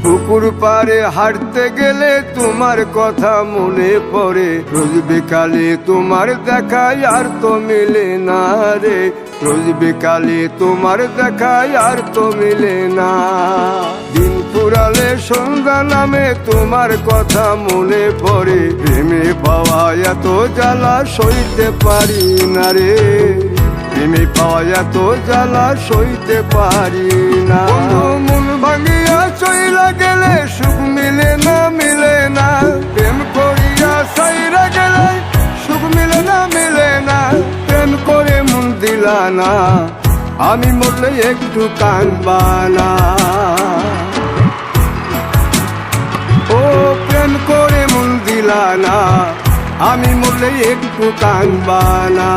পুকুর পাড়ে হাঁটতে গেলে তোমার কথা মনে পড়ে, রোজ বিকালে তোমার দেখায় আর তো মিলে না রে, রোজ বিকালে তোমার দেখায় আর তো মিলে না। দিন ফুরালে সন্ধ্যা নামে তোমার কথা মনে পড়ে, প্রেমে পাওয়া এত জ্বালা সইতে পারি না রে, প্রেমে পাওয়া এত জ্বালা সইতে পারি না। মন ভাঙিয়া চইলা গেলে সুখ মিলে না, মিলে না, প্রেম করিয়া সাইরা গেলে সুখ মিলে না, মিলে না, প্রেম করে মন দিলা না, আমি মরলে একটু কাঁদবা না। ও প্রেম করে মন দিলা না, আমি মরলে একটু কাঁদবা না।